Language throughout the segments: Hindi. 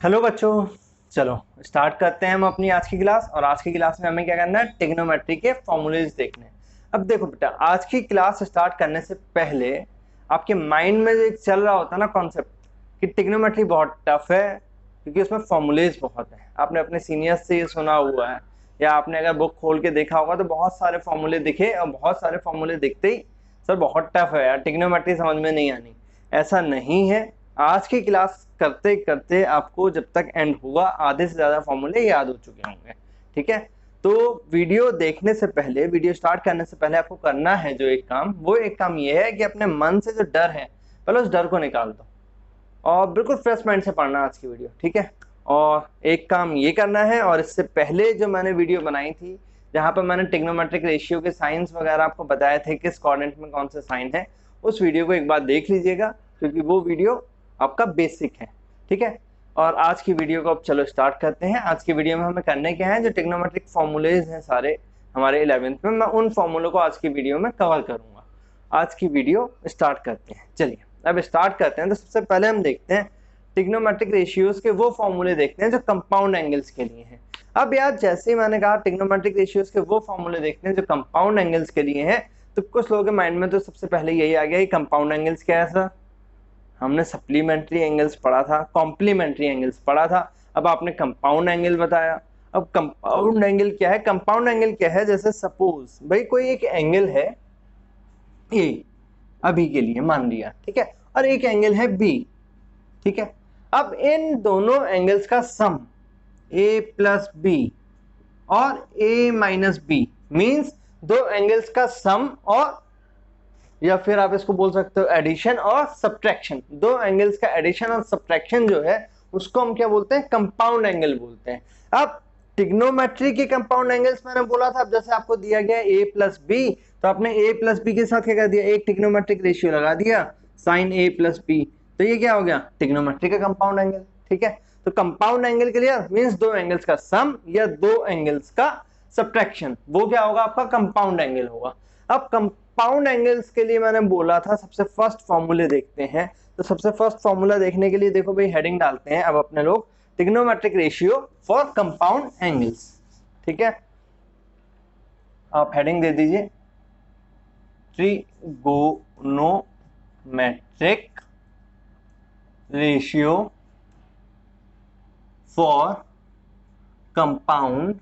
हेलो बच्चों, चलो स्टार्ट करते हैं हम अपनी आज की क्लास। और आज की क्लास में हमें क्या करना है, ट्रिग्नोमेट्री के फॉर्मूलेज देखने हैं। अब देखो बेटा, आज की क्लास स्टार्ट करने से पहले आपके माइंड में जो एक चल रहा होता है ना कॉन्सेप्ट कि ट्रिग्नोमेट्री बहुत टफ है क्योंकि उसमें फॉर्मूलेज बहुत है। आपने अपने सीनियर्स से ये सुना हुआ है या आपने अगर बुक खोल के देखा होगा तो बहुत सारे फॉर्मूले दिखे और बहुत सारे फॉर्मूले दिखते ही सर बहुत टफ है यार, ट्रिग्नोमेट्री समझ में नहीं आनी। ऐसा नहीं है। आज की क्लास करते करते आपको जब तक एंड होगा आधे से ज्यादा फॉर्मूले याद हो चुके होंगे। ठीक है, तो वीडियो देखने से पहले, वीडियो स्टार्ट करने से पहले आपको करना है जो एक काम, वो एक काम ये है कि अपने मन से जो डर है पहले उस डर को निकाल दो और बिल्कुल फ्रेश माइंड से पढ़ना आज की वीडियो। ठीक है, और एक काम ये करना है, और इससे पहले जो मैंने वीडियो बनाई थी जहां पर मैंने ट्रिग्नोमेट्रिक रेशियो के साइंस वगैरह आपको बताए थे किस कोऑर्डिनेट में कौन से साइन है, उस वीडियो को एक बार देख लीजिएगा क्योंकि वो वीडियो आपका बेसिक है। ठीक है, और आज की वीडियो को अब चलो स्टार्ट करते हैं। आज की वीडियो में हमें करने क्या है, जो ट्रिग्नोमेट्रिक फॉर्मूलेज हैं सारे हमारे 11th में, मैं उन फॉर्मूलों को आज की वीडियो में कवर करूंगा। आज की वीडियो स्टार्ट करते हैं। चलिए अब स्टार्ट करते हैं। तो सबसे पहले हम देखते हैं ट्रिग्नोमेट्रिक रेशियोज के वो फॉर्मूले देखते हैं जो कंपाउंड एंगल्स के लिए हैं। अब यार जैसे ही मैंने कहा ट्रिग्नोमेट्रिक रेशियोज के वो फॉर्मूले देखते हैं जो कंपाउंड एंगल्स के लिए हैं, तो कुछ लोगों के माइंड में तो सबसे पहले यही आ गया कि कंपाउंड एंगल्स क्या है सर। हमने सप्लीमेंट्री एंगल्स पढ़ा था, कॉम्प्लीमेंट्री एंगल्स पढ़ा था, अब आपने कंपाउंड एंगल बताया। अब कंपाउंड एंगल क्या है? कंपाउंड एंगल क्या है, जैसे सपोज भाई कोई एक एंगल है ए, अभी के लिए मान लिया, ठीक है, और एक एंगल है बी। ठीक है, अब इन दोनों एंगल्स का सम ए प्लस बी और ए माइनस बी मीन्स दो एंगल्स का सम, और या फिर आप इसको बोल सकते हो एडिशन और सब्ट्रैक्शन। दो एंगल्स का एडिशन और सब्ट्रैक्शन जो है उसको हम क्या बोलते हैं, कंपाउंड एंगल बोलते हैं। अब ट्रिग्नोमेट्री के कंपाउंड एंगल्स मैंने बोला था, अब जैसे आपको दिया गया ए प्लस बी, तो आपने ए प्लस बी के साथ क्या कर दिया, एक ट्रिग्नोमेट्रिक रेशियो लगा दिया साइन ए प्लस बी, तो ये क्या हो गया, ट्रिग्नोमेट्री का कंपाउंड एंगल। ठीक है, तो कंपाउंड एंगल के लिए मीन्स दो एंगल्स का सम या दो एंगल्स का सब्ट्रैक्शन, वो क्या होगा, आपका कंपाउंड एंगल होगा। अब कंपाउंड एंगल्स के लिए मैंने बोला था सबसे फर्स्ट फॉर्मूले देखते हैं। तो सबसे फर्स्ट फॉर्मूला देखने के लिए देखो भाई, हेडिंग डालते हैं अब अपने लोग, trigonometric ratio for compound angles. ठीक है, आप हेडिंग दे दीजिए trigonometric ratio for compound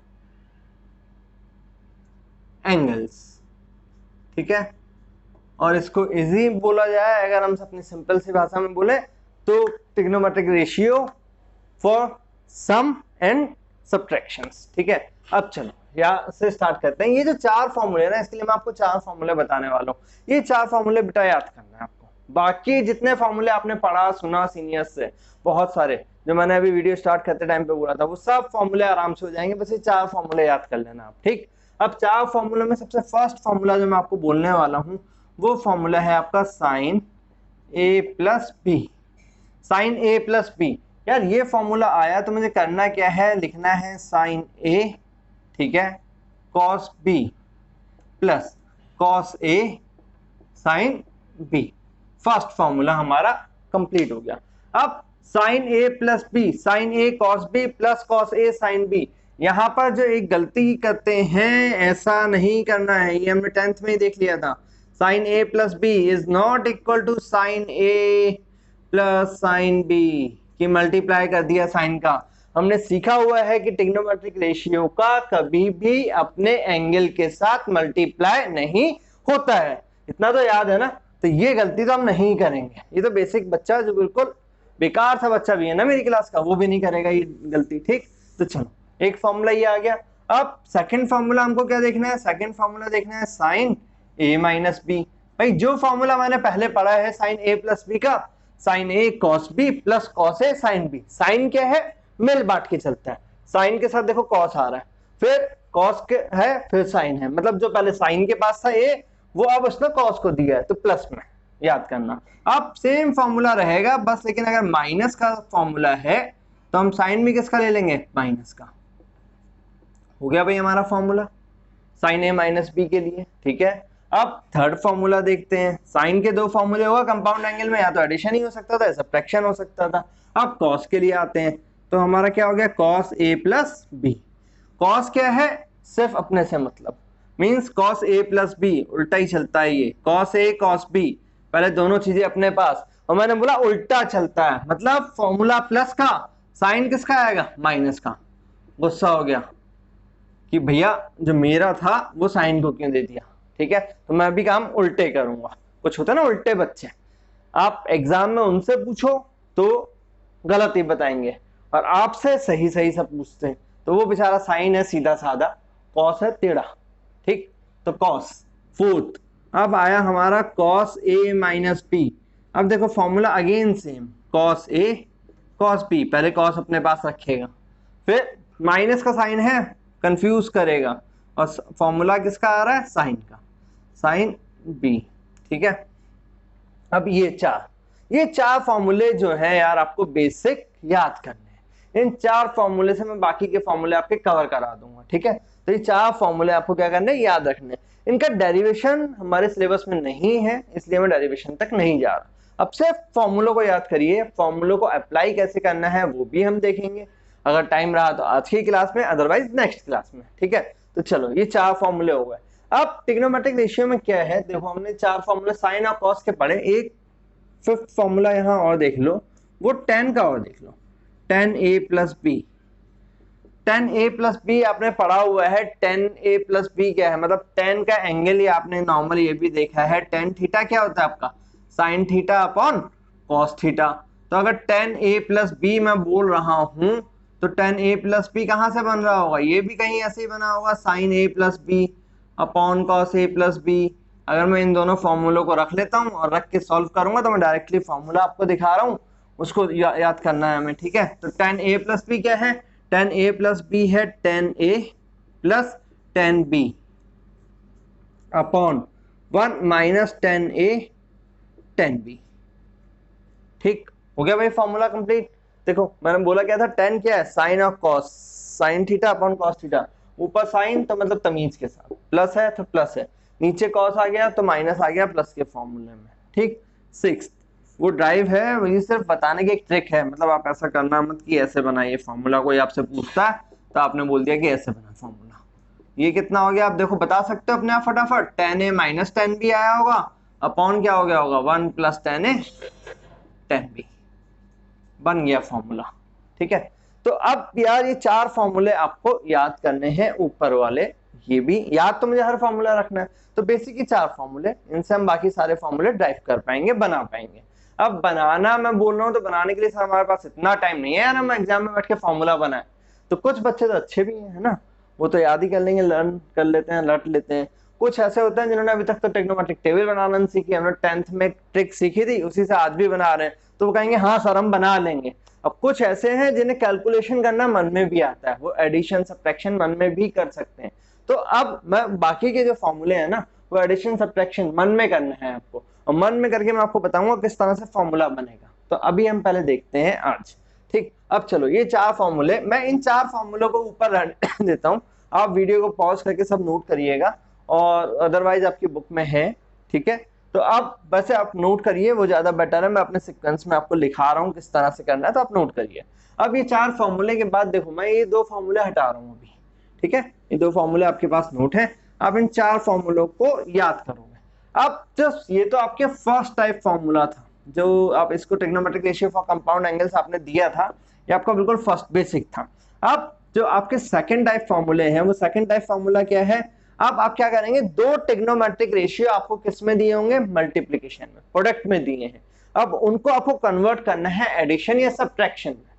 angles. ठीक है, और इसको इजी बोला जाए अगर हम अपनी सिंपल सी भाषा में बोले तो trigonometric ratio for sum and subtractions. ठीक है, अब चलो यहाँ से स्टार्ट करते हैं। ये जो चार फॉर्मूले ना, इसके लिए मैं आपको चार फॉर्मूले बताने वाला हूँ। ये चार फॉर्मूले बेटा याद करना है आपको। बाकी जितने फॉर्मूले आपने पढ़ा सुना सीनियर्स से, बहुत सारे जो मैंने अभी वीडियो स्टार्ट करते टाइम पे बोला था, वो सब फॉर्मूले आराम से हो जाएंगे, बस ये चार फॉर्मूले याद कर लेना आप। ठीक, अब चार फॉर्मूले में सबसे फर्स्ट फॉर्मूला जो मैं आपको बोलने वाला हूँ वो फॉर्मूला है आपका sign A plus B. Sine A plus B, यार ये फॉर्मूला आया तो मुझे करना क्या है, लिखना है साइन ए, ठीक है, cos B plus cos A sine B. First formula हमारा कंप्लीट हो गया। अब sign A plus B, sine A cos B plus cos A sine B, यहां पर जो एक गलती करते हैं ऐसा नहीं करना है, ये हमने 10th में ही देख लिया था। Sine A plus B is not equal to sine A plus sine B की मल्टीप्लाई कर दिया साइन का। हमने सीखा हुआ है कि ट्रिग्नोमेट्रिक रेशियो का कभी भी अपने एंगल के साथ मल्टीप्लाई नहीं होता है, इतना तो याद है ना। तो ये गलती तो हम नहीं करेंगे, ये तो बेसिक बच्चा जो बिल्कुल बेकार सा बच्चा भी है ना मेरी क्लास का, वो भी नहीं करेगा ये गलती। ठीक, तो चलो एक फॉर्मूला ये आ गया। अब सेकंड फॉर्मूला हमको क्या देखना है, सेकंड फॉर्मूला देखना है साइन ए माइनस बी। भाई जो फॉर्मूला मैंने पहले पढ़ा है साइन ए प्लस बी का, sign A cos B plus cos A sine B. Sign क्या है, मेल बांट के चलता है, साइन के साथ देखो कॉस आ रहा है, फिर कॉस के है, फिर साइन है, मतलब जो पहले साइन के पास था ए, वो अब उसने कॉस को दिया है तो प्लस में, याद करना। अब सेम फॉर्मूला रहेगा बस, लेकिन अगर माइनस का फॉर्मूला है तो हम साइन भी किसका ले लेंगे, माइनस का। हो गया भाई हमारा फॉर्मूला साइन ए माइनस बी के लिए। ठीक है, अब थर्ड फॉर्मूला देखते हैं। साइन के दो फॉर्मूले होगा कंपाउंड एंगल में, या तो एडिशन ही हो सकता था, सब्ट्रैक्शन हो सकता था। अब कॉस के लिए आते हैं, तो हमारा क्या हो गया cos a plus B. cos क्या है, सिर्फ अपने से मतलब, means cos a plus B, उल्टा ही चलता है ये, cos a cos b, पहले दोनों चीजें अपने पास, और मैंने बोला उल्टा चलता है, मतलब फॉर्मूला प्लस का साइन किसका आएगा, माइनस का। गुस्सा हो गया कि भैया जो मेरा था वो साइन को क्यों दे दिया, ठीक है, तो मैं भी काम उल्टे करूंगा। कुछ होता है ना उल्टे बच्चे, आप एग्जाम में उनसे पूछो तो गलत ही बताएंगे, और आपसे सही सही सब पूछते हैं, तो वो बेचारा साइन है सीधा साधा, कॉस है टेढ़ा, ठीक, तो कॉस फोर्थ। अब आया हमारा कॉस ए माइनस बी। अब देखो formula again same, cos A cos B, पहले कॉस अपने पास रखेगा, फिर माइनस का साइन है कंफ्यूज करेगा, और फॉर्मूला किसका आ रहा है, साइन का, साइन बी, ठीक है। अब ये चार फॉर्मूले जो है यार आपको बेसिक याद करने हैं। इन चार फॉर्मूले से मैं बाकी के फॉर्मूले आपके कवर करा दूंगा, ठीक है। तो ये चार फॉर्मूले आपको क्या करने, याद रखने। इनका डेरिवेशन हमारे सिलेबस में नहीं है, इसलिए मैं डेरिवेशन तक नहीं जा रहा। अब सिर्फ फॉर्मूलों को याद करिए, फॉर्मूलों को अप्लाई कैसे करना है वो भी हम देखेंगे, अगर टाइम रहा तो आज की क्लास में, अदरवाइज नेक्स्ट क्लास में, ठीक है। तो चलो ये चार फॉर्मूले हो गए। अब ट्रिग्नोमेट्रिक रेशियो में क्या है, देखो हमने चार फॉर्मूले साइन और कॉस के पढ़े, एक फिफ्थ फॉर्मूला यहाँ और देख लो, वो टेन का और देख लो, ten A plus B. Ten A plus B आपने पढ़ा हुआ है, टेन ए प्लस बी क्या है, मतलब टेन का एंगल ही आपने नॉर्मल ये भी देखा है, टेन थीटा क्या होता है आपका, sign theta upon cos theta. तो अगर टेन ए प्लस बी मैं बोल रहा हूं, तो टेन ए प्लस बी कहां से बन रहा होगा, ये भी कहीं ऐसे ही बना होगा, sign A plus B upon cos A plus B. अगर मैं इन दोनों फॉर्मूलों को रख लेता हूं और रख के सॉल्व करूंगा, तो मैं डायरेक्टली फॉर्मूला आपको दिखा रहा हूं, उसको याद करना है हमें, ठीक है। तो टेन ए प्लस बी क्या है, टेन ए प्लस बी है ten A plus ten B upon one minus ten A ten B, ठीक हो गया भाई फॉर्मूला कंप्लीट। देखो मैंने बोला क्या था, टेन क्या है, sine of cos, sine theta upon cos theta, ऊपर साइन तो मतलब तमीज के साथ, प्लस है तो प्लस है, नीचे कॉस आ गया तो माइनस आ गया प्लस के फॉर्मूले में, ठीक। सिक्स वो ड्राइव है, ये सिर्फ बताने की एक ट्रिक है, मतलब आप ऐसा करना मत कि ऐसे बनाइए फॉर्मूला, कोई आपसे पूछता है तो आपने बोल दिया कि ऐसे बना फॉर्मूला। ये कितना हो गया आप देखो, बता सकते हो अपने आप फटाफट, टेन ए माइनस टेन बी आया होगा, अपॉन क्या हो गया होगा, one plus ten A ten B, बन गया फॉर्मूला, ठीक है। तो अब यार ये चार फॉर्मूले आपको याद करने हैं ऊपर वाले, ये भी याद तो मुझे हर फॉर्मूला रखना है, तो बेसिक ही चार फॉर्मूले, इनसे हम बाकी सारे फॉर्मूले ड्राइव कर पाएंगे, बना पाएंगे। अब बनाना मैं बोल रहा हूँ, तो बनाने के लिए सर हमारे पास इतना टाइम नहीं है यार हम एग्जाम में बैठ के फॉर्मूला बनाए। तो कुछ बच्चे तो अच्छे भी है ना, वो तो याद ही कर लेंगे, लर्न कर लेते हैं, रट लेते हैं। कुछ ऐसे होते हैं जिन्होंने अभी तक तो ट्रिग्नोमेट्रिक टेबल बनाना नहीं सीखी, हमने 10th में ट्रिक सीखी थी, उसी से आज भी बना रहे हैं, तो वो कहेंगे हाँ सर हम बना लेंगे। अब कुछ ऐसे हैं जिन्हें कैलकुलेशन करना मन में भी आता है, वो एडिशन सब्ट्रैक्शन मन में भी कर सकते हैं। तो अब मैं बाकी के जो फॉर्मूले हैं ना, वो एडिशन सब्ट्रैक्शन मन में करना है आपको, और मन में करके मैं आपको बताऊंगा किस तरह से फॉर्मूला बनेगा। तो अभी हम पहले देखते हैं आज, ठीक। अब चलो ये चार फॉर्मूले, मैं इन चार फॉर्मूलों को ऊपर रख देता हूँ, आप वीडियो को पॉज करके सब नोट करिएगा, और अदरवाइज आपकी बुक में है, ठीक है। तो आप वैसे आप नोट करिए, वो ज्यादा बेटर है, मैं अपने सीक्वेंस में आपको लिखा रहा हूँ किस तरह से करना है, तो आप नोट करिए। अब ये चार फॉर्मूले के बाद देखो मैं ये दो फॉर्मूले हटा रहा हूँ अभी, ठीक है, ये दो फॉर्मूले आपके पास नोट है, आप इन चार फॉर्मूलों को याद करोगे। अब जस्ट ये तो आपके फर्स्ट टाइप फॉर्मूला था, जो आप इसको trigonometric ratio for compound angles आपने दिया था, ये आपका बिल्कुल फर्स्ट बेसिक था। अब जो आपके सेकंड टाइप फॉर्मूले हैं, वो सेकंड टाइप फॉर्मूला क्या है, अब आप क्या करेंगे, दो ट्रिग्नोमेट्रिक रेशियो आपको किस में दिए होंगे, मल्टीप्लिकेशन में, प्रोडक्ट में दिए हैं, अब उनको आपको कन्वर्ट करना है एडिशन या सब्ट्रैक्शन में,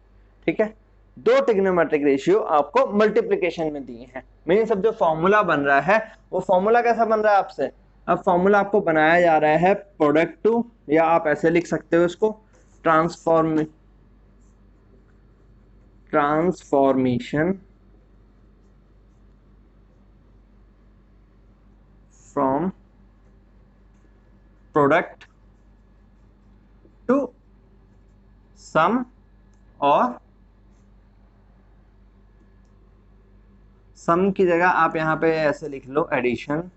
ठीक है। दो ट्रिग्नोमेट्रिक रेशियो आपको मल्टीप्लिकेशन में दिए हैं, मींस अब जो फॉर्मूला बन रहा है वो फॉर्मूला कैसा बन रहा है आपसे, अब फॉर्मूला आपको बनाया जा रहा है प्रोडक्ट टू, या आप ऐसे लिख सकते हो इसको, transformation from product to some, और सम की जगह आप यहां पे ऐसे लिख लो एडिशन,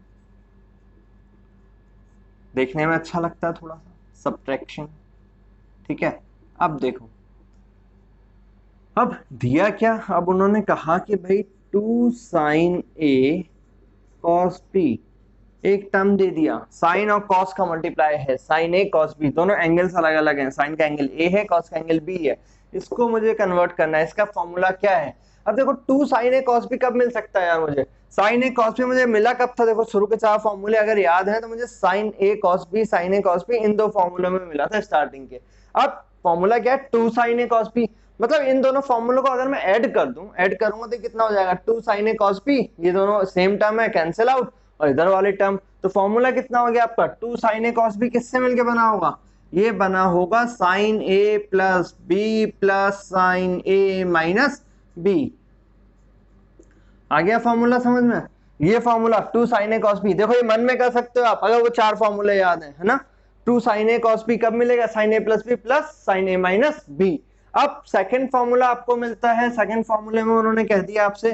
देखने में अच्छा लगता है थोड़ा सा, सब्ट्रैक्शन, ठीक है। अब देखो अब दिया क्या, अब उन्होंने कहा कि भाई 2 sin A cos B, एक टर्म दे दिया, साइन और कॉस का मल्टीप्लाई है, साइन ए कॉस बी, दोनों एंगल्स अलग अलग हैं, साइन का एंगल ए है, कॉस का एंगल बी है, इसको मुझे कन्वर्ट करना है। इसका फॉर्मूला क्या है? अब देखो 2 साइन ए कॉस बी कब मिल सकता है यार मुझे? साइन ए कॉस बी मुझे मिला कब था? देखो शुरू के 4 फॉर्मूले अगर याद है तो मुझे sine A cos B, sine A cos B इन 2 फॉर्मूलों में मिला था स्टार्टिंग के। अब फॉर्मूला क्या है? 2 साइन ए कॉस बी, मतलब इन दोनों फॉर्मूलों को अगर मैं ऐड कर दूं, ऐड करूंगा तो कितना हो जाएगा? 2 साइन ए कॉस बी, ये दोनों सेम टर्म है, कैंसिल आउट, और इधर वाले टर्म, तो फॉर्मूला कितना हो गया आपका? 2 साइन ए कॉस बी किससे मिलके बना होगा? ये बना होगा sign A plus B plus sign A minus B. आ गया फॉर्मूला समझ में? ये formula 2 sign A cos B, देखो ये मन में कर सकते हो आप अगर वो 4 फॉर्मूले याद है ना। 2 साइन ए कॉस बी कब मिलेगा? Sign A plus B plus sign A minus B. अब सेकंड फॉर्मूला आपको मिलता है, सेकंड फॉर्मूले में उन्होंने कह दिया आपसे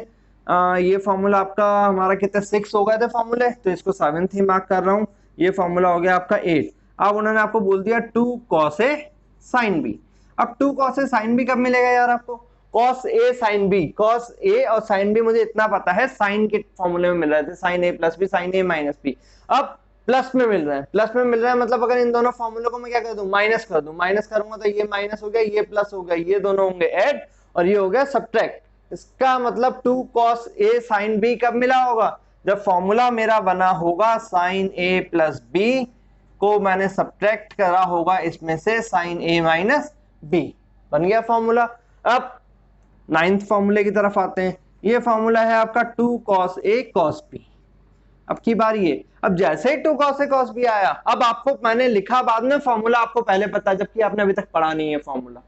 ये फॉर्मूला आपका हमारा कितने 6 हो गए थे फॉर्मूले, तो इसको 7th ही मार्क कर रहा हूं। ये फॉर्मूला हो गया आपका 8। अब उन्होंने आपको बोल दिया 2 cos A sin B। अब 2 cos A sin B कब मिलेगा यार आपको? cos A sin B, cos A और sin B मुझे इतना पता है sin के फॉर्मूले में मिल रहे थे, sin A plus B sin A minus B. अब प्लस में मिल रहा है, प्लस में मिल रहा है मतलब अगर इन दोनों फॉर्मूलों को मैं क्या कर दूं? माइनस कर दूं, माइनस करूंगा तो ये माइनस हो गया, ये प्लस हो गया, ये दोनों होंगे ऐड, और ये हो गया सब्ट्रैक्ट। इसका मतलब 2 cos A sin B कब मिला होगा? जब फॉर्मूला मेरा बना होगा sin A प्लस बी को मैंने सब्ट्रैक्ट करा होगा इसमें से sin A माइनस बी, बन गया फॉर्मूला। अब 9th फॉर्मूले की तरफ आते हैं। ये फॉर्मूला है आपका 2 cos A cos B। अब की बारी है, अब जैसे ही 2 cos A cos B आया, अब आपको मैंने लिखा बाद में फॉर्मूला, आपको पहले पता, जबकि आपने अभी तक पढ़ा नहीं है फॉर्मूला,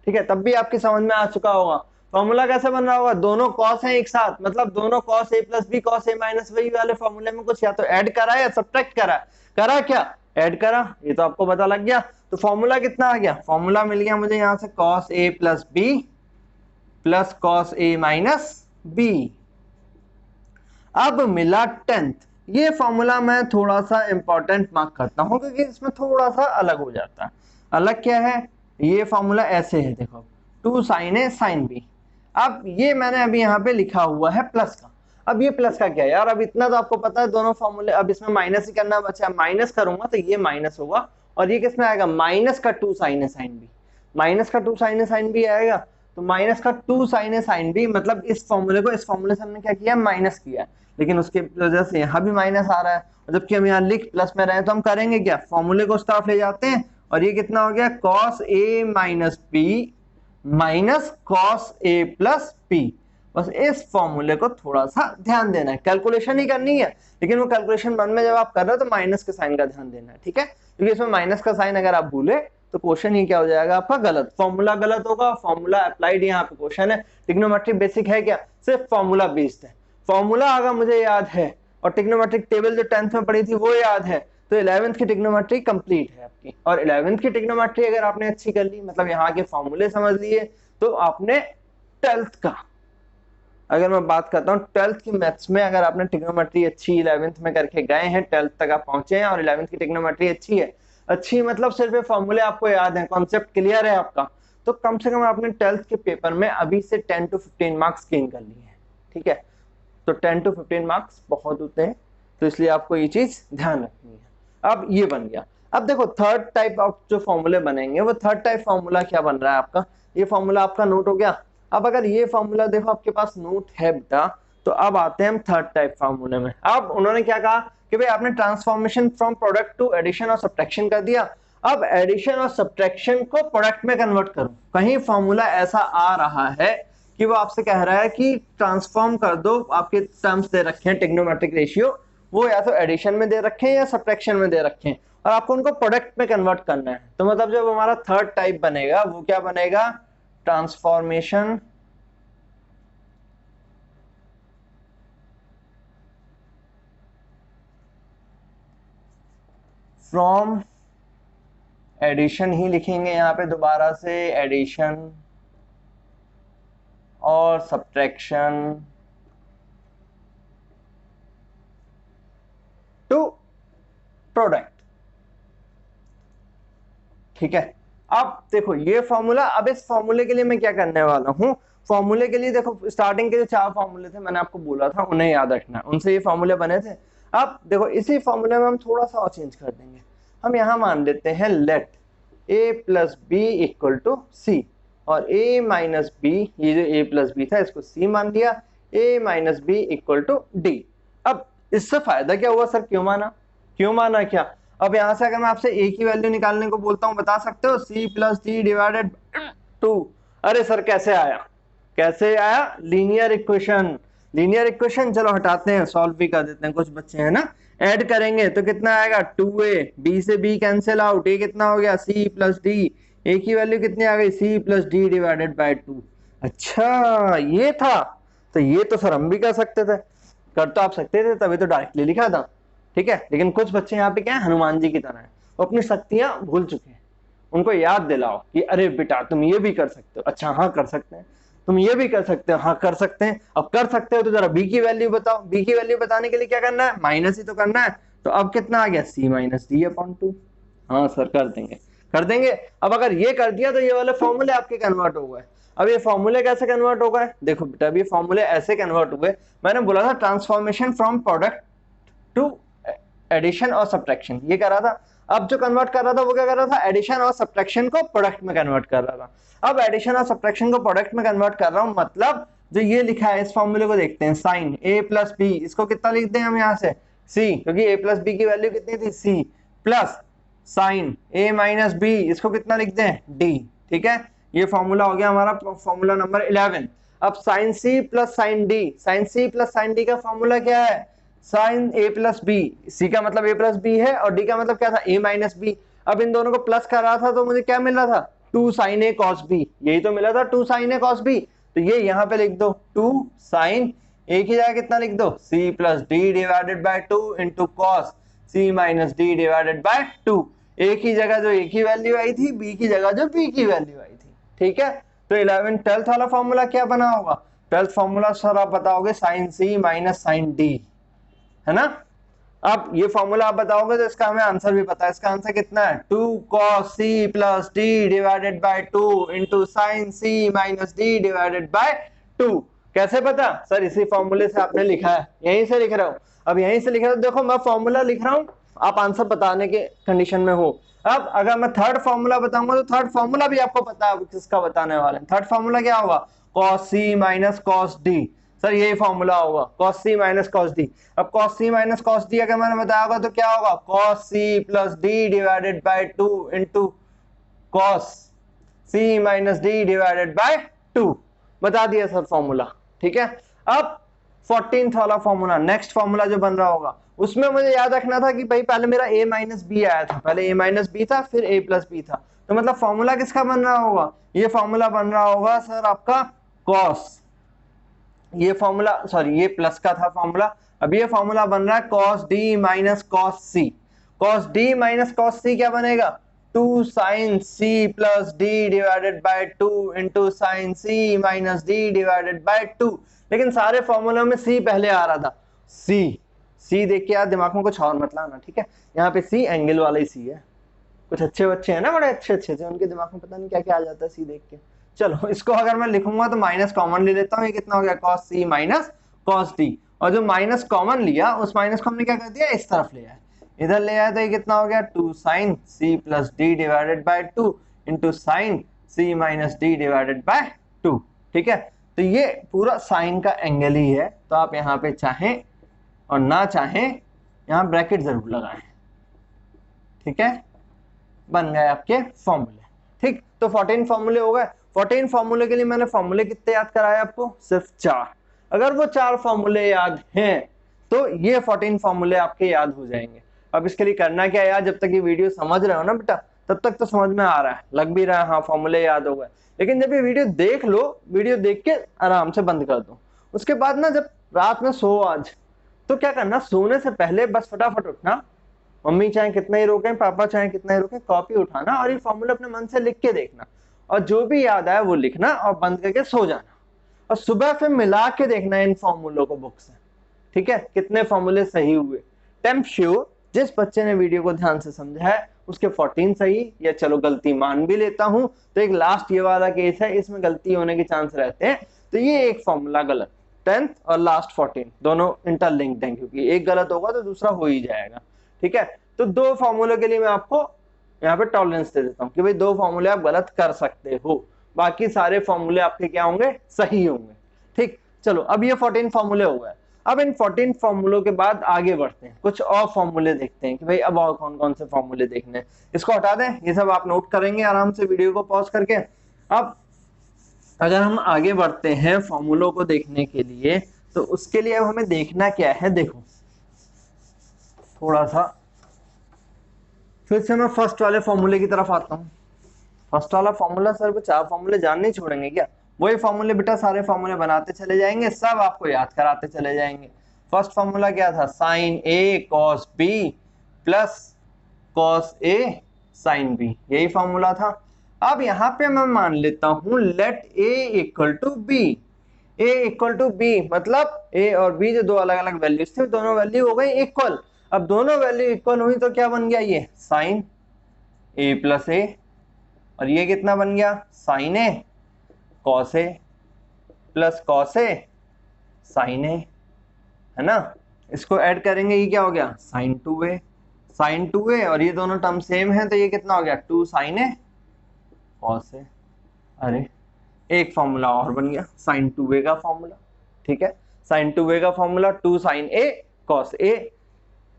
ठीक है, तब भी आपकी समझ में आ चुका होगा। फॉर्मूला कैसे बन रहा होगा? दोनों कॉस हैं एक साथ, मतलब दोनों cos A plus B cos A minus B वाले फॉर्मूले में कुछ या तो ऐड करा या सब्ट्रैक्ट करा। करा क्या? ऐड करा, ये तो आपको पता लग गया। तो फॉर्मूला कितना आ गया? फॉर्मूला मिल गया मुझे यहां से cos A plus B plus cos A minus B. अब मिला 10th। ये फॉर्मूला मैं थोड़ा सा इंपॉर्टेंट मार्क करता हूं क्योंकि इसमें थोड़ा सा अलग हो जाता है। अलग क्या है? ये फॉर्मूला ऐसे है, देखो 2 sin A sin B। अब ये मैंने अभी यहाँ पे लिखा हुआ है प्लस का। अब ये प्लस का क्या है यार? अब इतना तो आपको पता है दोनों फॉर्मूले, अब इसमें माइनस ही करना बचा, माइनस करूंगा तो ये माइनस होगा, और ये किसमें आएगा? माइनस का 2 sin A sin B, minus का 2 sin A sin B आएगा। तो माइनस का 2 sin A sin B, मतलब इस फॉर्मूले को इस फॉर्मूले से हमने क्या किया? माइनस किया, लेकिन उसके वजह से यहाँ भी माइनस आ रहा है, जबकि हम यहाँ लिख प्लस में रहे हैं, तो हम करेंगे क्या? फॉर्मूले को उस तरफ ले जाते हैं, और ये कितना हो गया? cos A minus B minus cos A plus B. बस इस फॉर्मूले को थोड़ा सा ध्यान देना है, कैलकुलेशन ही करनी है, लेकिन वो कैलकुलेशन मन में जब आप कर रहे हो तो माइनस के साइन का ध्यान देना है, ठीक है, क्योंकि इसमें माइनस का साइन अगर आप भूले तो क्वेश्चन ही क्या हो जाएगा आपका? गलत, फॉर्मूला गलत होगा। फॉर्मूला अप्लाइड यहाँ पे क्वेश्चन है, ट्रिग्नोमेट्री बेसिक है क्या? सिर्फ फॉर्मूला बेस्ड है। फॉर्मूला अगर मुझे याद है और ट्रिग्नोमेट्रिक टेबल जो 10th में पढ़ी थी वो याद है, तो 11th की ट्रिग्नोमेट्री कंप्लीट है आपकी। और 11th की ट्रिग्नोमेट्री अगर आपने अच्छी कर ली, मतलब यहाँ के फॉर्मूले समझ लिए, तो आपने 12th का, अगर मैं बात करता हूँ 12th की मैथ्स में, अगर आपने ट्रिग्नोमेट्री अच्छी 11th में करके गए हैं, 12th तक आप पहुंचे हैं और 11th की ट्रिग्नोमेट्री अच्छी है, अच्छी मतलब सिर्फ फॉर्मूले आपको याद है, कॉन्सेप्ट क्लियर है आपका, तो कम से कम आपने 12th के पेपर में अभी से 10 to 15 मार्क्स गेन कर लिए हैं, ठीक है। तो 10 to 15 मार्क्स बहुत होते हैं, तो इसलिए आपको ये चीज ध्यान रखनी है। अब ये बन गया। अब देखो थर्ड टाइप ऑफ जो फॉर्मूले बनेंगे, वो थर्ड टाइप फॉर्मूला क्या बन रहा है आपका? ये फॉर्मूला आपका नोट हो गया। अब अगर ये फॉर्मूला देखो आपके पास नोट है बेटा, तो अब आते हैं हम थर्ड टाइप फॉर्मूले में। अब उन्होंने क्या कहा कि भाई आपने transformation from product to addition और सब्ट्रैक्शन कर दिया, अब एडिशन और सब्ट्रैक्शन को प्रोडक्ट में कन्वर्ट करो। कहीं फॉर्मूला ऐसा आ रहा है कि वो आपसे कह रहा है कि ट्रांसफॉर्म कर दो, आपके टर्म्स दे रखे हैं ट्रिग्नोमेट्रिक रेशियो, वो या तो एडिशन में दे रखे हैं या सब्ट्रैक्शन में दे रखे हैं, और आपको उनको प्रोडक्ट में कन्वर्ट करना है। तो मतलब जब हमारा थर्ड टाइप बनेगा वो क्या बनेगा? ट्रांसफॉर्मेशन फ्रॉम एडिशन ही लिखेंगे यहाँ पे दोबारा से, एडिशन और सब्ट्रैक्शन टू प्रोडक्ट, ठीक है। अब देखो ये फॉर्मूला, अब इस फॉर्मूले के लिए मैं क्या करने वाला हूं, फॉर्मूले के लिए देखो स्टार्टिंग के जो 4 फॉर्मूले थे मैंने आपको बोला था उन्हें याद रखना, उनसे ये फॉर्मूले बने थे। अब देखो इसी फॉर्मूले में हम थोड़ा सा और चेंज कर देंगे, हम यहाँ मान लेते हैं let a plus B equal to C, और a माइनस बी, ये जो a प्लस बी था इसको c मान लिया, a minus B equal to D. अब इससे फायदा क्या हुआ सर, क्यों माना क्या, अब यहाँ से अगर मैं आपसे a की वैल्यू निकालने को बोलता हूँ बता सकते हो, c प्लस डी डिवाइडेड 2। अरे सर कैसे आया, लीनियर इक्वेशन, चलो हटाते हैं, सॉल्व भी कर देते हैं, कुछ बच्चे हैं ना, ऐड करेंगे तो कितना आएगा 2a, b से b कैंसिल आउट, a कितना हो गया c प्लस डी, a की वैल्यू कितनी आ गई c plus D divided by 2। अच्छा ये था, तो ये तो सर हम भी कर सकते थे, कर तो आप सकते थे, तभी तो डायरेक्टली लिखा था, ठीक है। लेकिन कुछ बच्चे यहाँ पे क्या है, हनुमान जी की तरह है, वो अपनी शक्तियां भूल चुके हैं, उनको याद दिलाओ कि अरे बेटा तुम ये भी कर सकते हो, अच्छा हाँ कर सकते हैं, तुम ये भी कर सकते हो, हाँ कर सकते हैं, अब कर सकते हो तो जरा बी की वैल्यू बताओ, बी की वैल्यू बताने के लिए क्या करना है, माइनस ही तो करना है, तो अब कितना आ गया सी माइनस डी अपॉन 2। हाँ सर कर देंगे। अब अगर ये कर दिया तो ये वाले फॉर्मूले आपके कन्वर्ट हो गए। अब ये फॉर्मूले कैसे कन्वर्ट हो गए, देखो बेटा अब ये फॉर्मूले ऐसे कन्वर्ट हुए, मैंने बोला था transformation from product to addition और सब्ट्रैक्शन, ये कर रहा था। अब जो कन्वर्ट कर रहा था वो क्या कर रहा था, एडिशन और सब्ट्रैक्शन को प्रोडक्ट में कन्वर्ट कर रहा था। अब एडिशन और सब्ट्रैक्शन को प्रोडक्ट में कन्वर्ट कर रहा हूं, मतलब जो ये लिखा है इस फॉर्मूले को देखते हैं, साइन a प्लस बी, इसको कितना लिखते हैं हम यहाँ से c, क्योंकि a प्लस बी की वैल्यू कितनी थी c, plus sine a minus B, इसको कितना लिखते हैं d, ठीक है। ये फॉर्मूला हो गया हमारा फॉर्मूला नंबर 11। अब sine c plus sine d का फॉर्मूला क्या है, sine a plus B, C का मतलब a प्लस बी है और d का मतलब क्या था a माइनस बी। अब इन दोनों को प्लस कर रहा था तो मुझे क्या मिल रहा था, 2 साइन a कॉस b, यही तो मिला था 2 साइन a कॉस b, तो ये यहाँ पे लिख दो 2 साइन a की जगह कितना लिख दो c plus D divided by 2 into cos c minus D divided by 2। a की जगह जो a की वैल्यू आई थी, b की जगह जो b की वैल्यू आई थी, ठीक है। तो 11th वाला फॉर्मूला क्या बना होगा, 12th फॉर्मूला सर आप बताओगे sine c minus sine d, है ना। अब ये फॉर्मूला आप बताओगे तो इसका हमें आंसर भी पता है, इसका आंसर कितना है 2 cos c plus D divided by 2 into sine c minus D divided by 2। कैसे पता, सर इसी फॉर्मूले से आपने लिखा है, यहीं से लिख रहा हूं। अब यहीं से लिख रहा हूं, देखो मैं फॉर्मूला लिख रहा हूं, आप आंसर बताने के कंडीशन में हो। अब अगर मैं थर्ड फॉर्मूला बताऊंगा तो थर्ड फॉर्मूला भी आपको पता है किसका बताने वाले हैं। थर्ड फॉर्मूला क्या होगा, cos c minus cos d, sir यही फॉर्मूला होगा cos c minus cos d। अब cos c minus cos d अगर मैंने बताया होगा तो क्या होगा, cos c plus d divided by 2 into cos c minus d divided by 2, बता दिया सर फॉर्मूला, ठीक है। अब 14th वाला फॉर्मूला, नेक्स्ट फॉर्मूला जो बन रहा होगा उसमें मुझे याद रखना था कि भाई पहले मेरा a माइनस बी आया था, पहले a माइनस बी था फिर a प्लस बी था, तो मतलब फॉर्मूला किसका बन रहा होगा, ये फॉर्मूला बन रहा होगा सर आपका cos, ये फॉर्मूला सॉरी ये प्लस का था फॉर्मूला, अब ये फॉर्मूला बन रहा है cos d minus cos c। cos d minus cos c क्या बनेगा, 2 sin c plus d divided by 2 into sin c minus d divided by 2। लेकिन सारे फॉर्मूलों में c पहले आ रहा था, c देख के यार दिमाग में कुछ और मत लाना, ठीक है। यहाँ पे c एंगल वाला ही c है, कुछ अच्छे बच्चे हैं ना बड़े अच्छे से, उनके दिमाग में पता नहीं क्या क्या आ जाता है c देख के। चलो इसको अगर मैं लिखूंगा तो माइनस कॉमन ले लेता हूँ, ये कितना हो गया cos c minus cos d, और जो माइनस कॉमन लिया उस माइनस को हमने क्या कर दिया इस तरफ ले आए, इधर ले आए तो ये कितना हो गया 2 sin c plus d divided by 2 into sine c minus d divided by 2, ठीक है। तो ये पूरा साइन का एंगल ही है, तो आप यहाँ पे चाहें और ना चाहें यहाँ ब्रैकेट जरूर लगाएं, ठीक है। बन गए आपके फॉर्मूले, ठीक। तो 14 फॉर्मूले हो गए। 14 फॉर्मूले के लिए मैंने फॉर्मूले कितने याद कराए आपको, सिर्फ 4। अगर वो 4 फॉर्मूले याद हैं तो ये 14 फॉर्मूले आपके याद हो जाएंगे। अब इसके लिए करना क्या यार, जब तक ये वीडियो समझ रहे हो ना बेटा तब तक तो समझ में आ रहा है, लग भी रहा है हाँ फॉर्मूले याद हो गए, लेकिन जब ये वीडियो देख लो, वीडियो देख के आराम से बंद कर दो, उसके बाद ना जब रात में सो आज, तो क्या करना, सोने से पहले बस फटाफट उठना, मम्मी चाहे कितना ही रोकें, पापा चाहे कितना ही रोकें, कॉपी उठाना और ये फॉर्मूला अपने मन से लिख के देखना, और जो भी याद आए वो लिखना और बंद करके सो जाना, और सुबह फिर मिला के देखना इन फॉर्मूलों को बुक से, ठीक है, कितने फॉर्मूले सही हुए। टेम्प श्योर जिस बच्चे ने वीडियो को ध्यान से समझा है उसके 14 सही, या चलो गलती मान भी लेता हूं तो एक लास्ट ये वाला केस है, इसमें गलती होने के चांस रहते हैं, तो ये एक फॉर्मूला गलत। 10th और लास्ट 14 दोनों इंटरलिंक्ड हैं, क्योंकि एक गलत होगा तो दूसरा हो ही जाएगा। ठीक है, तो दो फॉर्मूले के लिए मैं आपको यहाँ पे टॉलरेंस दे देता हूँ कि भाई दो फॉर्मूले आप गलत कर सकते हो, बाकी सारे फॉर्मूले आपके क्या होंगे, सही होंगे। ठीक, चलो अब ये 14 फॉर्मूले हो गए। अब इन 14 फॉर्मूलों के बाद आगे बढ़ते हैं, कुछ और फॉर्मूले देखते हैं कि भाई अब और कौन कौन से फॉर्मूले देखने हैं। इसको हटा दें, ये सब आप नोट करेंगे आराम से वीडियो को पॉज करके। अब अगर हम आगे बढ़ते हैं फॉर्मूलों को देखने के लिए, तो उसके लिए अब हमें देखना क्या है, देखो थोड़ा सा फिर से मैं फर्स्ट वाले फॉर्मूले की तरफ आता हूँ। फर्स्ट वाला फॉर्मूला, सर वो 4 फॉर्मूले जान नहीं छोड़ेंगे क्या? वही फॉर्मूले बेटा, सारे फॉर्मूले बनाते चले जाएंगे, सब आपको याद कराते चले जाएंगे। फर्स्ट फॉर्मूला क्या था, sine A cos B plus cos A sine B, यही फॉर्मूला था। अब यहाँ पे मैं मान लेता हूं let A equal to B. A equal to B मतलब ए और बी जो दो अलग अलग वैल्यूज थे, दोनों वैल्यू हो गई इक्वल। अब दोनों वैल्यू इक्वल हुई तो क्या बन गया, ये साइन ए प्लस ए, और ये कितना बन गया, sign A cos A plus cos A sign ए, है ना। इसको ऐड करेंगे, ये क्या हो गया, साइन 2a, साइन 2a, और ये दोनों टर्म सेम है तो ये कितना हो गया, 2 साइन ए कॉस ए। अरे एक फॉर्मूला और बन गया, साइन 2a का फॉर्मूला। ठीक है, साइन 2a का formula 2 sign A cos A,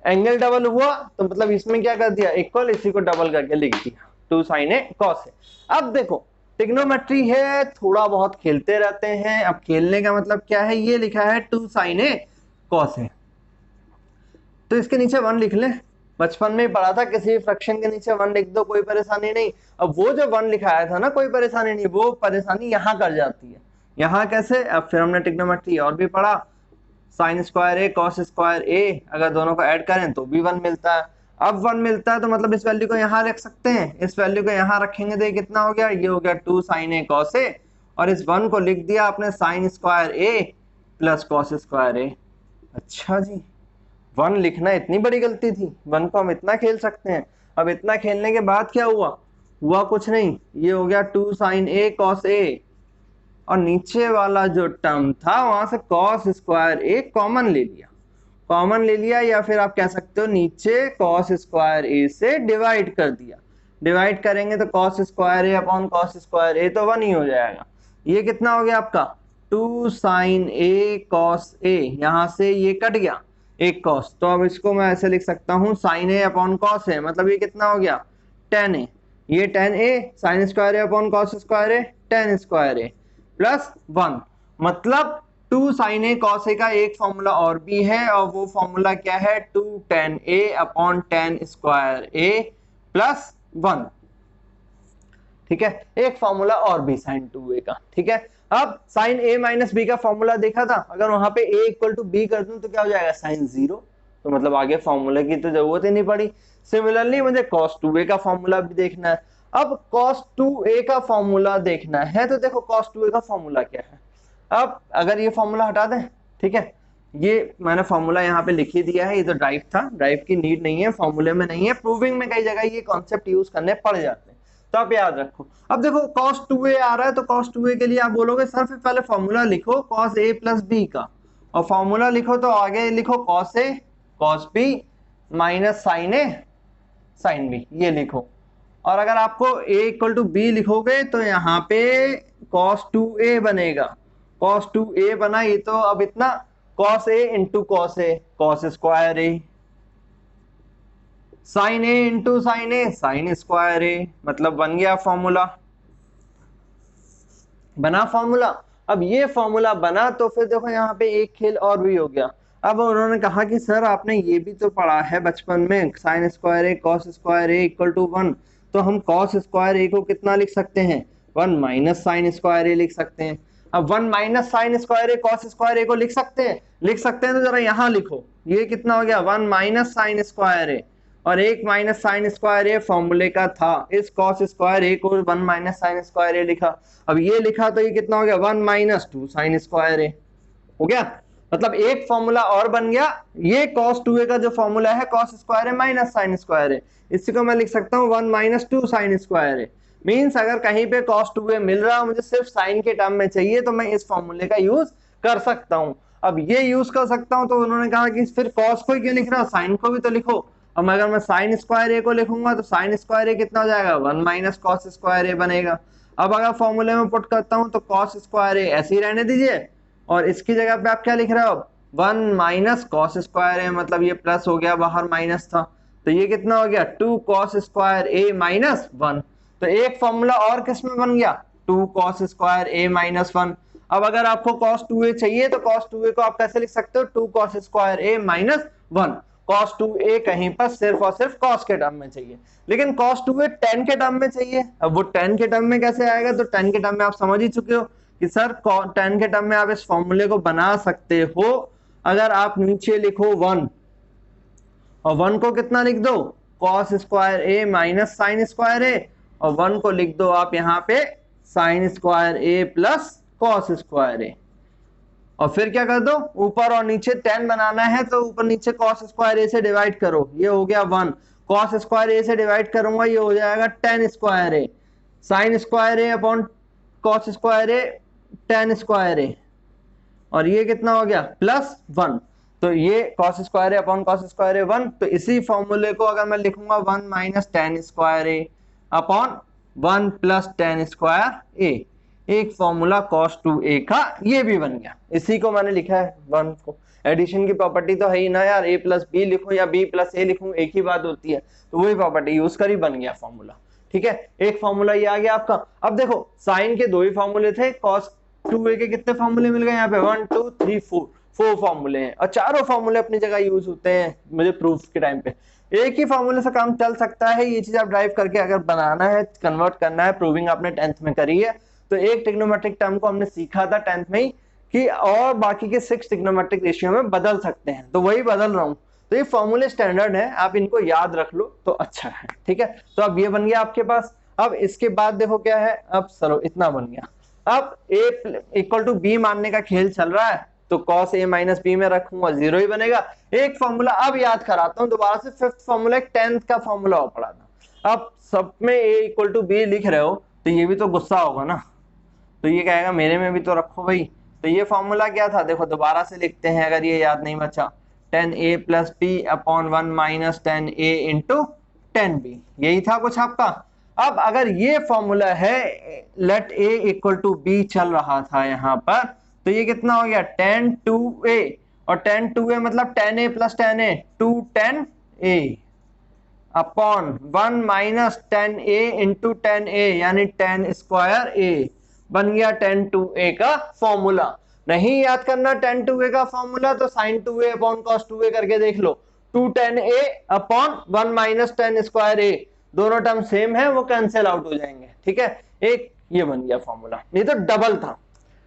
angle double हुआ तो मतलब इसमें क्या कर दिया, इक्वल, इसी को डबल करके लिख दिया 2 साइन ए कॉस ए। अब देखो ट्रिग्नोमेट्री है, थोड़ा बहुत खेलते रहते हैं। अब खेलने का मतलब क्या है, ये लिखा है 2 साइन ए कॉस ए, तो इसके नीचे 1 लिख ले। बचपन में पढ़ा था, किसी फ्रैक्शन के नीचे 1 लिख दो, कोई परेशानी नहीं। अब वो जो 1 लिखाया था ना, कोई परेशानी नहीं, वो परेशानी यहाँ कर जाती है। यहाँ कैसे, अब फिर हमने ट्रिग्नोमेट्री और भी पढ़ा, sign square A cos square ए, अगर दोनों को ऐड करें तो भी 1 मिलता है। अब 1 मिलता है तो मतलब इस वैल्यू को यहाँ रख सकते हैं, इस वैल्यू को यहाँ रखेंगे तो ये कितना हो गया, ये हो गया 2 साइन ए कॉस ए, और इस 1 को लिख दिया आपने साइन स्क्वायर ए प्लस कॉस स्क्वायर ए। अच्छा जी, 1 लिखना इतनी बड़ी गलती थी, 1 को हम इतना खेल सकते हैं। अब इतना खेलने के बाद क्या हुआ, हुआ कुछ नहीं, ये हो गया 2 साइन ए कॉस ए, और नीचे वाला जो टर्म था वहां से कॉस स्क्वायर ए कॉमन ले लिया, कॉमन ले लिया, या फिर आप कह सकते हो नीचे कॉस स्क्वायर ए से डिवाइड कर दिया। डिवाइड करेंगे तो कॉस स्क्वायर ए अपॉन कॉस स्क्वायर ए तो 1 ही हो जाएगा। ये कितना हो गया आपका, 2 साइन ए कॉस ए, यहां से ये कट गया एक कॉस, तो अब इसको मैं ऐसे लिख सकता हूँ sign A upon cos A, मतलब ये कितना हो गया, tan ए, ये tan ए साइन स्क्वायर ए अपॉन कॉस स्क्वायर ए tan स्क्वायर ए प्लस 1, मतलब 2 साइन ए कॉस ए का एक फॉर्मूला और भी है, और वो फॉर्मूला क्या है, 2 tan ए अपॉन tan स्क्वायर ए प्लस 1। ठीक है, एक फॉर्मूला और भी साइन 2a का। ठीक है, अब साइन a माइनस बी का फॉर्मूला देखा था, अगर वहां पे a इक्वल टू बी कर दूं तो क्या हो जाएगा, साइन 0, तो मतलब आगे फॉर्मूला की तो जरूरत ही नहीं पड़ी। सिमिलरली मुझे cos 2a का फॉर्मूला भी देखना है। अब cos 2a का फॉर्मूला देखना है तो देखो cos 2a का फॉर्मूला क्या है। अब अगर ये फॉर्मूला हटा दें, ठीक है, ये मैंने फॉर्मूला यहाँ पे लिख ही दिया है, ये तो ड्राइव था, ड्राइव की नीड नहीं है, फॉर्मूले में नहीं है, प्रूविंग में कई जगह ये कॉन्सेप्ट यूज करने पड़ जाते हैं, तो आप याद रखो। अब देखो cos 2a आ रहा है, तो cos 2a के लिए आप बोलोगे सर फिर पहले फॉर्मूला लिखो cos a प्लस बी का, और फॉर्मूला लिखो तो आगे लिखो cos a cos b minus sine a sine b, ये लिखो। और अगर आपको a इक्वल टू बी लिखोगे तो यहाँ पे cos 2a बनेगा, cos 2a बना, ये तो अब इतना cos a into cos a cos square a, sine A into sine A sine square A, मतलब बन गया फॉर्मूला, बना फॉर्मूला। अब ये फॉर्मूला बना तो फिर देखो यहाँ पे एक खेल और भी हो गया। अब उन्होंने कहा कि सर आपने ये भी तो पढ़ा है बचपन में, sine square A cos square A equal to 1, तो हम कॉस स्क्वायर ए को कितना लिख सकते हैं, 1 माइनस साइन स्क्वायर ए लिख सकते हैं। अब 1 minus sine square A cos square ए को लिख सकते हैं, लिख सकते हैं, तो जरा यहाँ लिखो, ये कितना हो गया, 1 माइनस साइन स्क्वायर ए, और 1 माइनस साइन स्क्वायर ए फॉर्मूले का था, इस कॉस स्क्वायर ए को 1 माइनस साइन स्क्वायर ए लिखा। अब ये लिखा तो ये कितना हो गया, 1 माइनस 2 साइन स्क्वायर ए हो गया। मतलब एक फॉर्मूला और बन गया। ये cos 2a का जो फॉर्मूला है cos स्क्वायर है माइनस साइन स्क्वायर है, इसी को मैं लिख सकता हूँ 1 माइनस 2 साइन स्क्वायर है। मीन्स अगर कहीं पे cos 2a मिल रहा है मुझे सिर्फ साइन के टर्म में चाहिए तो मैं इस फॉर्मूले का यूज कर सकता हूँ। अब ये यूज कर सकता हूँ तो उन्होंने कहा कि फिर cos को ही क्यों लिख रहा हो, साइन को भी तो लिखो। अब अगर मैं साइन स्क्वायर ए को लिखूंगा तो साइन स्क्वायर ए कितना हो जाएगा, 1 माइनस कॉस स्क्वायर ए बनेगा। अब अगर फॉर्मूले में पुट करता हूं तो कॉस स्क्वायर ए ऐसे ही रहने दीजिए और इसकी जगह पे आप क्या लिख रहे हो, 1 माइनस कॉस स्क्वायर ए, मतलब ये प्लस हो गया, बाहर माइनस था तो ये कितना हो गया 2 कॉस स्क्वायर ए माइनस 1। तो एक फॉर्मूला और किस में बन गया, 2 कॉस स्क्वायर ए माइनस 1। अब अगर आपको cos 2a चाहिए तो cos 2a को आप कैसे लिख सकते हो, 2 cos square a minus 1। cos 2a कहीं पर सिर्फ और सिर्फ cos के टर्म में चाहिए, लेकिन cos 2a tan के टर्म में चाहिए। अब वो tan के टर्म में कैसे आएगा, तो tan के टर्म में आप समझ ही चुके हो कि सर tan के टर्म में आप इस फॉर्मूले को बना सकते हो। अगर आप नीचे लिखो 1 और 1 को कितना लिख दो, cos square a minus sine square a, और 1 को लिख दो आप यहाँ पे sine square a plus cos square A, और फिर क्या कर दो, ऊपर और नीचे tan बनाना है तो ऊपर नीचे cos स्क्वायर ए से डिवाइड करो, ये हो गया 1, cos स्क्वायर ए से डिवाइड करूंगा ये हो जाएगा tan square A, sine square A upon cos square A tan square A, और ये कितना हो गया प्लस 1। तो ये cos स्क्वायर ए अपॉन cos स्क्वायर ए 1, तो इसी फॉर्मूले को अगर मैं लिखूंगा 1 माइनस tan स्क्वायर ए अपॉन 1 प्लस tan स्क्वायर ए, एक फॉर्मूला cos 2a का ये भी बन गया। इसी को मैंने लिखा है 1 को। एडिशन की प्रॉपर्टी तो है ही ना यार, a प्लस बी लिखूं या b प्लस ए लिखूं एक ही बात होती है, तो वही प्रॉपर्टी यूज कर ही बन गया फॉर्मूला। ठीक है, एक फॉर्मूला ये आ गया आपका। अब देखो साइन के दो ही फॉर्मूले थे, cos 2a के कितने फॉर्मूले मिल गए यहाँ पे, 1 2 3 4 फॉर्मूले हैं, और चारों फॉर्मूले अपनी जगह यूज होते हैं मुझे प्रूफ के टाइम पे। एक ही फॉर्मूले से काम चल सकता है, ये चीज आप ड्राइव करके अगर बनाना है, कन्वर्ट करना है, प्रूविंग आपने 10th में करी है। तो एक ट्रिग्नोमेट्रिक टर्म को हमने सीखा था 10th में ही कि और बाकी के 6 ट्रिग्नोमेट्रिक रेशियो में बदल सकते हैं, तो वही बदल रहा हूं। तो ये फॉर्मूले स्टैंडर्ड है, आप इनको याद रख लो तो अच्छा है। ठीक है, तो अब ये बन गया आपके पास। अब इसके बाद देखो क्या है, अब सरो इतना बन गया। अब a इक्वल टू बी मानने का खेल चल रहा है, तो cos a माइनस बी में रखूंगा 0 ही बनेगा। एक फॉर्मूला अब याद कराता हूं दोबारा से, 5th फॉर्मूला, 10th का फॉर्मूला और पढ़ा था। अब सब में a इक्वल टू बी लिख रहे हो तो ये भी तो गुस्सा होगा ना, तो ये कहेगा मेरे में भी तो रखो भाई। तो ये फॉर्मूला क्या था, देखो दोबारा से लिखते हैं अगर ये याद नहीं बचा, 10a plus B upon 1 minus 10a into 10b, यही था कुछ आपका। अब अगर ये फॉर्मूला है, let a equal to B चल रहा था यहाँ पर, तो ये कितना हो गया 10 2a, और 10 2a मतलब 10a plus 10a 2 10a upon 1 minus 10a into 10a यानी 10 स्क्वायर a, बन गया 10 2a का फॉर्मूला। नहीं याद करना 10 2a का फॉर्मूला तो sin 2a upon cos 2a करके देख लो, 2 10a upon 1 minus 10 square a, दोनों टर्म सेम है वो कैंसिल आउट हो जाएंगे। ठीक है, एक ये बन गया फॉर्मूला, ये तो डबल था।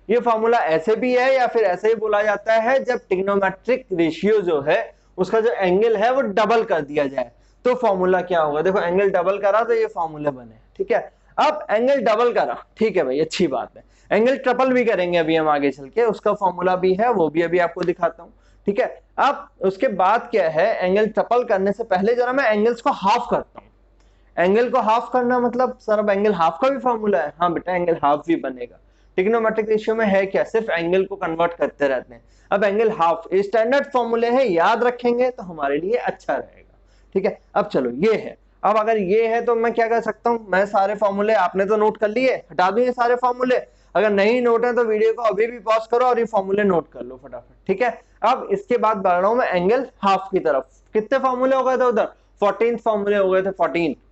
ये फॉर्मूला ऐसे भी है या फिर ऐसे ही बोला जाता है जब ट्रिग्नोमेट्रिक रेशियो जो है उसका जो एंगल है वो डबल कर दिया जाए तो फॉर्मूला क्या होगा। देखो एंगल डबल करा तो ये फॉर्मूला बने। ठीक है, अब एंगल डबल करा, ठीक है भाई अच्छी बात है, एंगल ट्रिपल भी करेंगे अभी हम आगे चल के, उसका फॉर्मूला भी है वो भी अभी आपको दिखाता हूँ। ठीक है, अब उसके बाद क्या है, एंगल ट्रिपल करने से पहले जरा मैं एंगल्स को हाफ करता हूँ। एंगल को हाफ करना मतलब सर अब एंगल हाफ का भी फॉर्मूला है, हाँ बेटा एंगल हाफ भी बनेगा। ट्रिग्नोमेट्रिक रेशियो में है क्या, सिर्फ एंगल को कन्वर्ट करते रहते हैं। अब एंगल हाफ स्टैंडर्ड फॉर्मूले है, याद रखेंगे तो हमारे लिए अच्छा रहेगा। ठीक है, अब चलो ये है, अब अगर ये है तो मैं क्या कर सकता हूँ, मैं सारे फॉर्मूले आपने तो नोट कर लिए, हटा दूं ये सारे फॉर्मूले। अगर नहीं नोट है तो वीडियो को अभी भी पॉज करो और ये फॉर्मूले नोट कर लो फटाफट। ठीक है, अब इसके बाद बढ़ रहा हूं मैं एंगल हाफ की तरफ। कितने फॉर्मूले हो गए थे उधर, 14 फॉर्मूले हो गए थे,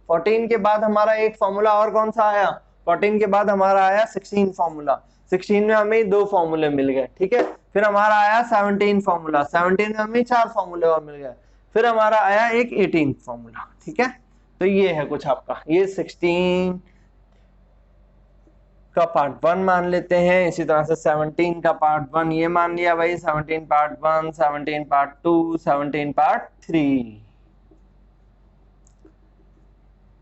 14 के बाद हमारा एक फॉर्मूला और कौन सा आया, 14 के बाद हमारा आया 16 फॉर्मूला, 16 में हमें 2 फॉर्मूले मिल गए। ठीक है, फिर हमारा आया 17 फॉर्मूला, 17 में हमें 4 फॉर्मूले और मिल गए, फिर हमारा आया एक 18 फॉर्मूला। ठीक है, तो ये है कुछ आपका, ये 16 का पार्ट 1 मान लेते हैं, इसी तरह से 17 का पार्ट 1 ये मान लिया भाई, 17 पार्ट 1, 17 पार्ट 2, 17 पार्ट 3।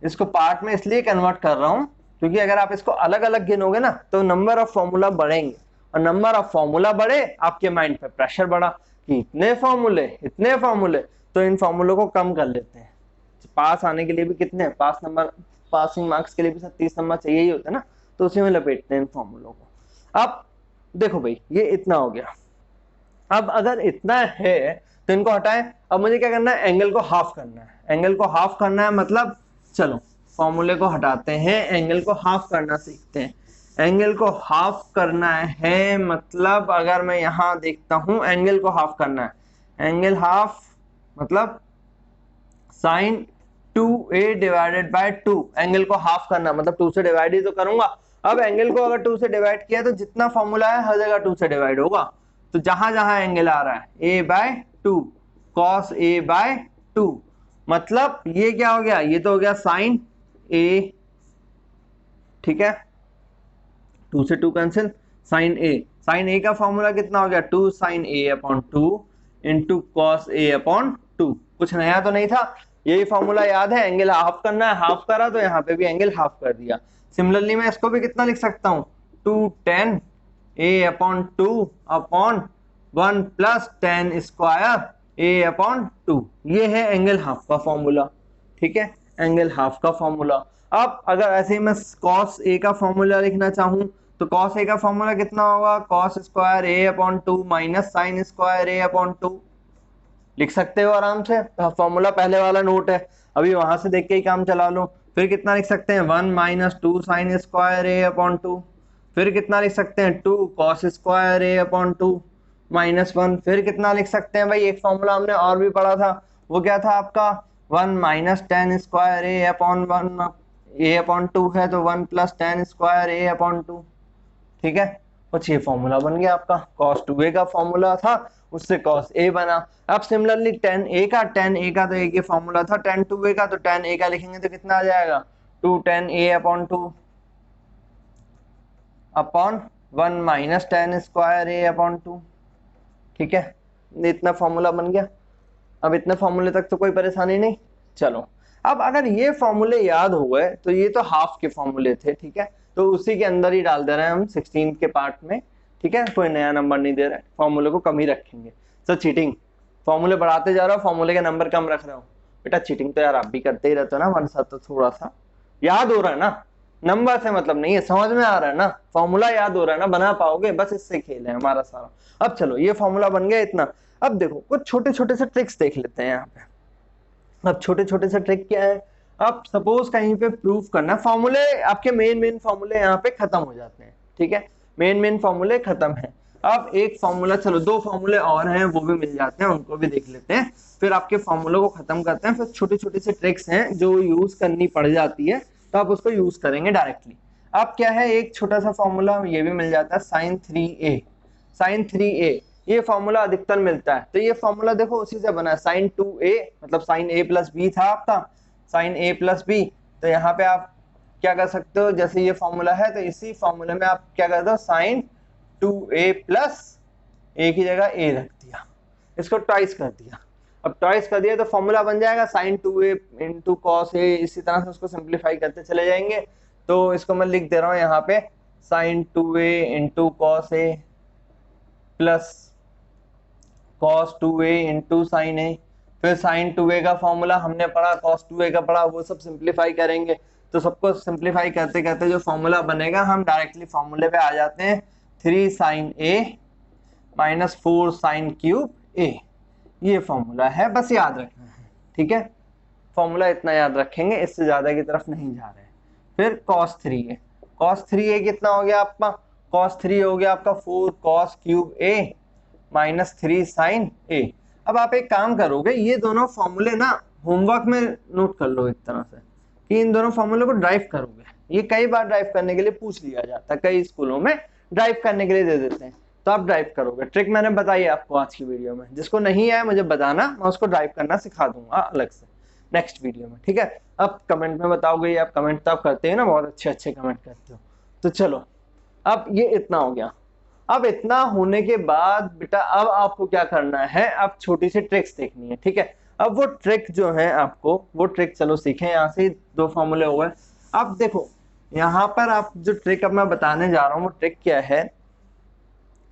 इसको पार्ट में इसलिए कन्वर्ट कर रहा हूं क्योंकि अगर आप इसको अलग अलग गिनोगे ना तो नंबर ऑफ फॉर्मूला बढ़ेंगे, और नंबर ऑफ फॉर्मूला बढ़े, आपके माइंड पे प्रेशर बढ़ा कि इतने फॉर्मूले, तो इन फॉर्मूलों को कम कर लेते हैं। पास आने के लिए भी कितने पासिंग मार्क्स के लिए भी 30 नंबर चाहिए ही होता है ना, तो उसी में लपेटते हैं इन फॉर्मूलों को। अब देखो भाई, ये इतना हो गया। अब अगर इतना है तो इनको हटाएं। अब मुझे क्या करना है, एंगल को हाफ करना है। एंगल को हाफ करना है मतलब चलो फॉर्मूले को हटाते हैं, एंगल को हाफ करना सीखते हैं। एंगल को हाफ करना है मतलब अगर मैं यहां देखता हूं, एंगल को हाफ करना है, एंगल हाफ मतलब sine 2a divided by 2। Angle को हाफ करना मतलब 2 से डिवाइड ही तो करूंगा। अब एंगल को अगर 2 से डिवाइड किया तो जितना फॉर्मूला है हर जगह 2 से डिवाइड होगा। तो जहां जहां एंगल आ रहा है a by 2 cos a by 2, मतलब ये क्या हो गया, ये तो हो गया साइन a, ठीक है, 2 से 2 कैंसिल, साइन a का फॉर्मूला कितना हो गया, 2 sine a upon 2 into cos a upon 2। कुछ नया तो नहीं था, यही फॉर्मूला याद है, एंगल हाफ करना है, हाफ करा तो यहाँ पे भी एंगल हाफ कर दिया। सिमिलरली मैं इसको भी कितना लिख सकता हूँ, 2 tan a upon 2 upon 1 plus tan square a upon 2। ये है एंगल हाफ का फॉर्मूला, ठीक है, एंगल हाफ का फॉर्मूला। अब अगर ऐसे ही मैं cos a का फॉर्मूला लिखना चाहूं तो cos a का फॉर्मूला कितना होगा, cos square a upon 2 minus sine square a upon 2। लिख सकते हो आराम से, फॉर्मूला पहले वाला नोट है, अभी वहां से देख के ही काम चला लो। फिर कितना लिख सकते हैं, 1 minus 2 sign square a upon 2। फिर कितना लिख सकते हैं, 2 cos square a upon 2 minus 1। फिर कितना लिख सकते हैं भाई, एक फॉर्मूला हमने और भी पढ़ा था, वो क्या था आपका, 1 minus tan square a upon 1 a upon 2 है तो 1 plus tan square a upon 2, ठीक है। कुछ ये फॉर्मूला बन गया आपका, cos 2a का फॉर्मूला था उससे cos a बना। अब सिमिलरली tan a का तो एक ये फॉर्मूला था, tan 2a का, तो tan a का लिखेंगे तो कितना आ जाएगा, 2 tan a upon 2 upon 1 minus tan square a upon 2, ठीक है। इतना फॉर्मूला बन गया। अब इतने फॉर्मूले तक तो कोई परेशानी नहीं। चलो अब अगर ये फॉर्मूले याद हो गए तो ये तो हाफ के फॉर्मूले थे, ठीक है, तो उसी के अंदर ही डाल दे रहे हैं हम 16 के पार्ट में, ठीक है, कोई नया नंबर नहीं दे रहा है, फॉर्मूले को कम ही रखेंगे। तो चीटिंग, फॉर्मूले बढ़ाते जा रहे हो, फॉर्मूले के नंबर कम रख रहे हो, बेटा चीटिंग तो यार आप भी करते ही रहते हो ना हमारे साथ, तो थोड़ा सा याद हो रहा है ना, नंबर से मतलब नहीं है, समझ में आ रहा है ना, फॉर्मूला याद हो रहा है ना, बना पाओगे, बस इससे खेल है हमारा सारा। अब चलो ये फॉर्मूला बन गया इतना। अब देखो कुछ छोटे छोटे से ट्रिक्स देख लेते हैं यहाँ पे। अब छोटे छोटे से ट्रिक क्या है, अब सपोज कहीं पे प्रूफ करना, फॉर्मूले आपके मेन फॉर्मूले यहाँ पे खत्म हो जाते हैं, ठीक है, मेन फॉर्मूले खत्म है। अब एक फॉर्मूला, चलो 2 फॉर्मूले और हैं वो भी मिल जाते हैं, उनको भी देख लेते हैं, फिर आपके फॉर्मूलों को खत्म करते हैं। फिर छोटी छोटी सी ट्रिक्स हैं जो यूज करनी पड़ जाती है, तो आप उसको यूज करेंगे डायरेक्टली। अब क्या है, एक छोटा सा फॉर्मूला ये भी मिल जाता है, साइन 3a, ये फॉर्मूला अधिकतर मिलता है। तो ये फॉर्मूला देखो उसी से बना है, साइन 2a मतलब साइन a प्लस बी था आपका, साइन a प्लस बी। तो यहाँ पे आप क्या कर सकते हो, जैसे ये फॉर्मूला है तो इसी फॉर्मूले में आप क्या करते हो, साइन 2a प्लस a की जगह a रख दिया, इसको ट्वाइस कर दिया। अब ट्वाइस कर दिया तो फॉर्मूला बन जाएगा sign 2a into cos a, इसी तरह से उसको सिंप्लीफाई करते चले जाएंगे। तो इसको मैं लिख दे रहा हूँ यहाँ पे, sine 2a into cos a plus cos 2a into sine a। फिर साइन 2a का फॉर्मूला हमने पढ़ा, cos 2a का पढ़ा, वो सब सिंप्लीफाई करेंगे। तो सबको सिंप्लीफाई करते करते जो फॉर्मूला बनेगा, हम डायरेक्टली फॉर्मूले पे आ जाते हैं, 3 sine a minus 4 sine cube a, ये फॉर्मूला है, बस याद रखना है, ठीक है, फॉर्मूला इतना याद रखेंगे, इससे ज्यादा की तरफ नहीं जा रहे। फिर cos 3a कितना हो गया आपका, cos 3 हो गया आपका 4 cos cube a minus 3 sine a। अब आप एक काम करोगे, ये दोनों फॉर्मूले ना होमवर्क में नोट कर लो एक तरह से, कि इन दोनों फॉर्मूले को ड्राइव करोगे। ये कई बार ड्राइव करने के लिए पूछ लिया जाता है, कई स्कूलों में ड्राइव करने के लिए दे देते हैं, तो आप ड्राइव करोगे। ट्रिक मैंने बताई आपको आज की वीडियो में, जिसको नहीं आया मुझे बताना, मैं उसको ड्राइव करना सिखा दूंगा अलग से नेक्स्ट वीडियो में, ठीक है। अब कमेंट में बताओगे, आप कमेंट तो आप करते हैं ना, बहुत अच्छे अच्छे कमेंट करते हो। तो चलो अब ये इतना हो गया। अब इतना होने के बाद बेटा अब आपको क्या करना है, अब छोटी सी ट्रिक्स देखनी है, ठीक है। अब वो ट्रिक जो है आपको, वो ट्रिक चलो सीखें, यहाँ से 2 फॉर्मूले हो गए। अब देखो यहाँ पर आप जो ट्रिक अब मैं बताने जा रहा हूँ वो ट्रिक क्या है,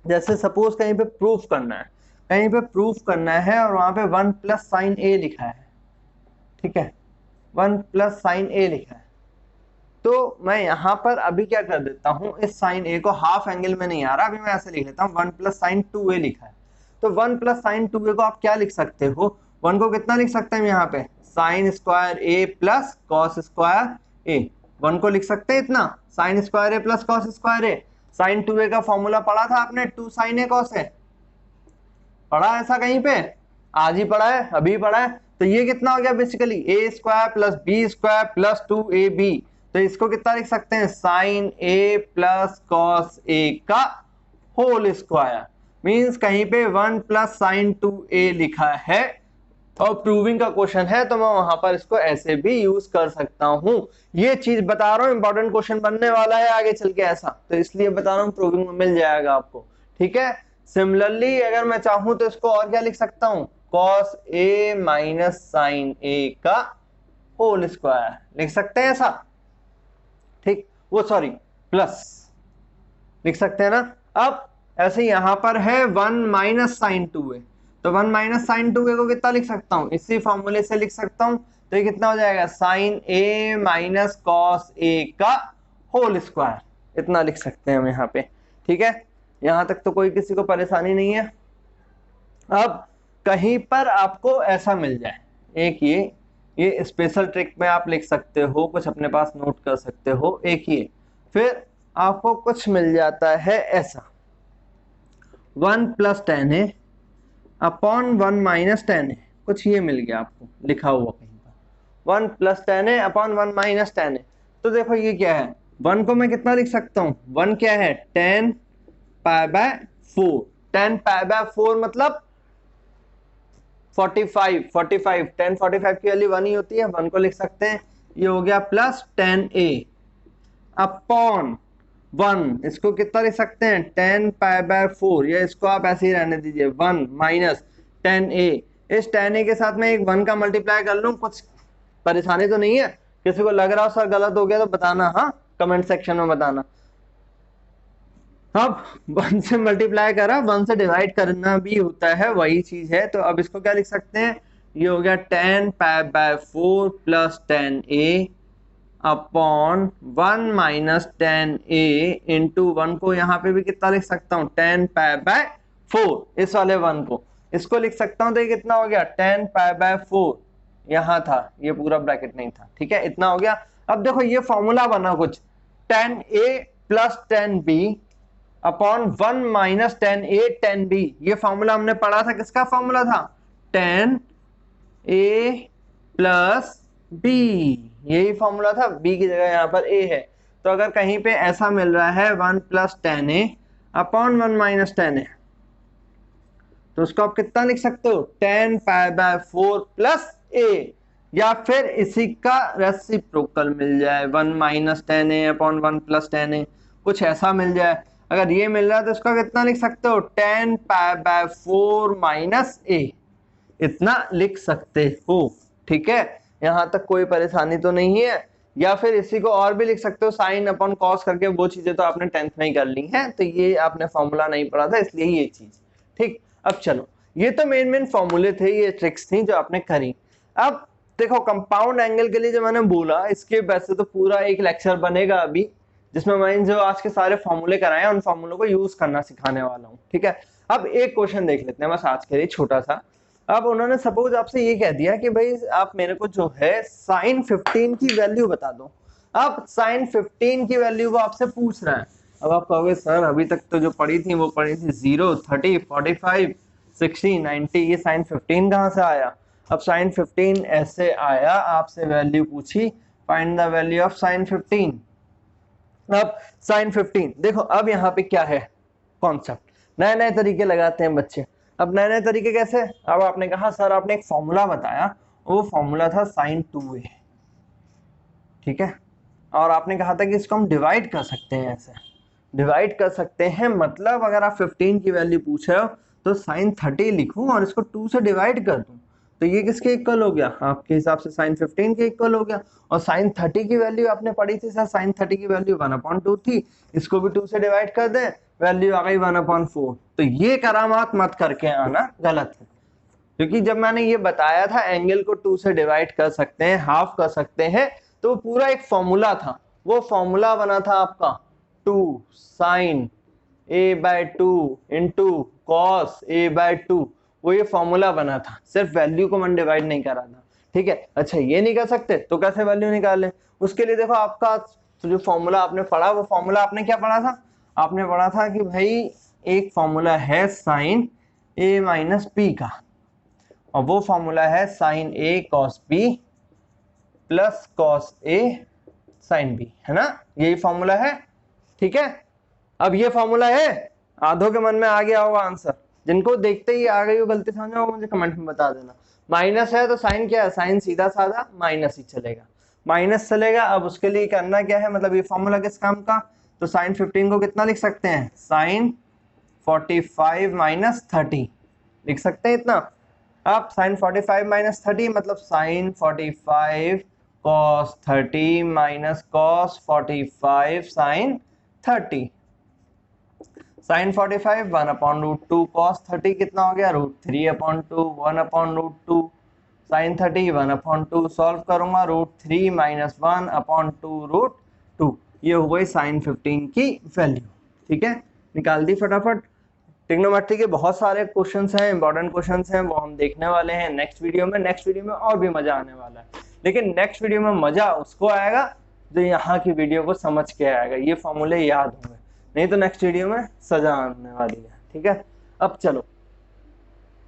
जैसे सपोज कहीं पे प्रूफ करना है, कहीं पे प्रूफ करना है और वहां पे 1 प्लस साइन ए लिखा है, ठीक है, 1 प्लस साइन ए लिखा है, तो मैं यहाँ पर अभी क्या कर देता हूँ, इस साइन ए को हाफ एंगल में नहीं आ रहा, अभी मैं ऐसे लिख लेता हूँ 1 प्लस साइन 2a लिखा है, तो 1 प्लस साइन 2a को आप क्या लिख सकते हो, 1 को कितना लिख सकते हैं यहाँ पे, साइन स्क्वायर ए प्लस कॉस स्क्वायर ए, 1 को लिख सकते हैं इतना, साइन स्क्वायर ए प्लस कॉस स्क्वायर ए। साइन 2a का फॉर्मूला पढ़ा था आपने, 2 साइन ए कॉस ए, पढ़ा ऐसा कहीं पे, आज ही पढ़ा है, अभी पढ़ा है, तो ये कितना हो गया basically A square plus B square plus 2ab, तो इसको कितना लिख सकते हैं, sine A plus cos A का होल स्क्वायर, मींस कहीं पे 1 प्लस साइन 2a लिखा है और प्रूविंग का क्वेश्चन है, तो मैं वहां पर इसको ऐसे भी यूज कर सकता हूं। ये चीज बता रहा हूं, इंपॉर्टेंट क्वेश्चन बनने वाला है आगे चल के ऐसा, तो इसलिए बता रहा हूं, प्रूविंग में मिल जाएगा आपको, ठीक है। सिमिलरली अगर मैं चाहूं तो इसको और क्या लिख सकता हूं, कॉस ए माइनस साइन ए का होल स्क्वायर लिख सकते हैं ऐसा, ठीक, वो सॉरी प्लस लिख सकते हैं ना। अब ऐसे यहां पर है 1 माइनस साइन 2a, तो 1 माइनस साइन 2a को कितना लिख सकता हूं, इसी फॉर्मूले से लिख सकता हूं, तो ये कितना हो जाएगा, sign A minus cos A का होल स्क्वायर, इतना लिख सकते हैं हम यहाँ पे, ठीक है। यहां तक तो कोई किसी को परेशानी नहीं है। अब कहीं पर आपको ऐसा मिल जाए, एक ये स्पेशल ट्रिक में आप लिख सकते हो, कुछ अपने पास नोट कर सकते हो, एक ये, फिर आपको कुछ मिल जाता है ऐसा, 1 प्लस टेन ए अपॉन 1 माइनस टेन ए, कुछ ये मिल गया आपको लिखा हुआ कहीं पर, 1 प्लस टेन ए अपॉन 1 माइनस टेन ए, तो देखो ये क्या है, 1 को मैं कितना लिख सकता हूँ, 1 क्या है, 10 पाई बाय 4, 10 पाई बाय 4 मतलब 45, 10 45 की वैल्यू 1 ही होती है, 1 को लिख सकते हैं, ये हो गया प्लस 10a अपॉन 1, इसको कितना लिख सकते हैं, 10 पाई बाय 4, या इसको आप ऐसे ही रहने दीजिए, 1 माइनस 10a, इस 10a के साथ मैं एक 1 का मल्टीप्लाई कर लूं, कुछ परेशानी तो नहीं है, किसी को लग रहा हो सर गलत हो गया तो बताना, हाँ कमेंट सेक्शन में बताना। अब 1 से मल्टीप्लाई करा, 1 से डिवाइड करना भी होता है, वही चीज है, तो अब इसको क्या लिख सकते हैं, ये हो गया 10 pi by 4 plus 10a upon 1 minus 10a into 1 को यहाँ पे भी कितना लिख सकता हूँ, 10 पाई बाय 4, इस वाले 1 को इसको लिख सकता हूँ, तो ये कितना हो गया, 10 पाई बाय 4, यहाँ था, ये पूरा ब्रैकेट नहीं था, ठीक है, इतना हो गया। अब देखो ये फॉर्मूला बना कुछ 10a plus 10b upon 1 minus 10a 10b, ये फॉर्मूला हमने पढ़ा था, किसका फॉर्मूला था, 10a प्लस b, यही फॉर्मूला था, b की जगह यहाँ पर a है, तो अगर कहीं पे ऐसा मिल रहा है 1 plus 10a upon 1 minus 10a, तो उसको आप कितना लिख सकते हो, 10 पाई बाय 4 प्लस a, या फिर इसी का रेसिप्रोकल मिल जाए, 1 minus 10a upon 1 plus 10a, कुछ ऐसा मिल जाए, अगर ये मिल रहा है तो इसका कितना लिख सकते हो, 10 पाई बाय 4 माइनस a, इतना लिख सकते हो, ठीक है, यहां तक कोई परेशानी तो नहीं है। या फिर इसी को और भी लिख सकते हो, साइन अपॉन कॉस करके, वो चीजें तो आपने 10th में ही कर ली हैं, तो ये आपने फॉर्मूला नहीं पढ़ा था, इसलिए ये चीज, ठीक। अब चलो, ये तो मेन फॉर्मूले थे, ये ट्रिक्स थी जो आपने करी। अब देखो कंपाउंड एंगल के लिए जो मैंने बोला, इसके वैसे तो पूरा एक लेक्चर बनेगा अभी, जिसमें मैं जो आज के सारे फॉर्मूले कराए हैं उन फॉर्मूलों को यूज करना सिखाने वाला हूँ, ठीक है। अब एक क्वेश्चन देख लेते हैं बस आज के लिए, छोटा सा। अब उन्होंने सपोज आपसे ये कह दिया कि भाई आप मेरे को जो है साइन 15 की वैल्यू बता दो। अब साइन 15 की वैल्यू वो आपसे पूछ रहा है। अब आप कहोगे सर अभी तक तो जो पढ़ी थी वो पढ़ी थी 0, 30, 45, 60, 90, ये साइन 15 कहाँ से आया। अब साइन 15 ऐसे आया, आपसे वैल्यू पूछी, find the value of sine 15। अब साइन 15 देखो, अब यहाँ पे क्या है कॉन्सेप्ट, नए नए तरीके लगाते हैं बच्चे। अब नए नए तरीके कैसे, अब आपने कहा सर आपने एक फॉर्मूला बताया, वो फॉर्मूला था साइन 2a, ठीक है, और आपने कहा था कि इसको हम डिवाइड कर सकते हैं, ऐसे डिवाइड कर सकते हैं, मतलब अगर आप 15 की वैल्यू पूछ रहे हो तो साइन 30 लिखूं और इसको 2 से डिवाइड कर दूं, तो ये किसके इक्वल हो गया, आपके हिसाब से sin 15 के इक्वल हो गया। और sin 30 की वैल्यू आपने पढ़ी थी सर, sin 30 की वैल्यू 1/2 थी, इसको भी 2 से डिवाइड कर दें, वैल्यू आ गई 1/4। तो ये करामात मत करके आना, गलत है। क्योंकि जब मैंने ये बताया था एंगल को 2 से डिवाइड कर सकते हैं, हाफ कर सकते हैं, तो पूरा एक फॉर्मूला था, वो फॉर्मूला बना था आपका 2 sin a/2 into cos a/2, वो ये फॉर्मूला बना था, सिर्फ वैल्यू को मैंने डिवाइड नहीं करा था, ठीक है। अच्छा ये नहीं कर सकते तो कैसे वैल्यू निकालें, उसके लिए देखो आपका तो जो फॉर्मूला आपने पढ़ा, वो फॉर्मूला आपने क्या पढ़ा था, आपने पढ़ा था कि भाई एक फॉर्मूला है sin a माइनस पी का, और वो फॉर्मूला है sin a cos b plus cos a sin b, है ना, यही फॉर्मूला है, ठीक है। अब ये फॉर्मूला है, आधों के मन में आ गया होगा आंसर, जिनको देखते ही आ गई हो गलती समझा होगा मुझे कमेंट में बता देना। माइनस है तो साइन क्या है, साइन सीधा साधा माइनस ही चलेगा, माइनस चलेगा। अब उसके लिए करना क्या है, मतलब ये फॉर्मूला किस काम का, तो साइन 15 को कितना लिख सकते हैं, साइन 45 माइनस 30 लिख सकते हैं इतना। अब साइन 45 माइनस 30 मतलब sine 45 cos 30 minus cos 45 sine 30, sine 45 1/√2 cos 30 कितना हो गया, √3/2 1/√2 साइन 30 1/2, सॉल्व करूंगा √3 माइनस 1/2 ये हो गई साइन 15 की वैल्यू, ठीक है, निकाल दी फटाफट। ट्रिग्नोमेट्री के बहुत सारे क्वेश्चंस हैं, इंपॉर्टेंट क्वेश्चंस हैं, वो हम देखने वाले हैं नेक्स्ट वीडियो में। नेक्स्ट वीडियो में और भी मजा आने वाला है, लेकिन नेक्स्ट वीडियो में मजा उसको आएगा जो यहाँ की वीडियो को समझ के आएगा, ये फॉर्मूले याद होंगे, नहीं तो नेक्स्ट वीडियो में सजा आने वाली है, ठीक है। अब चलो,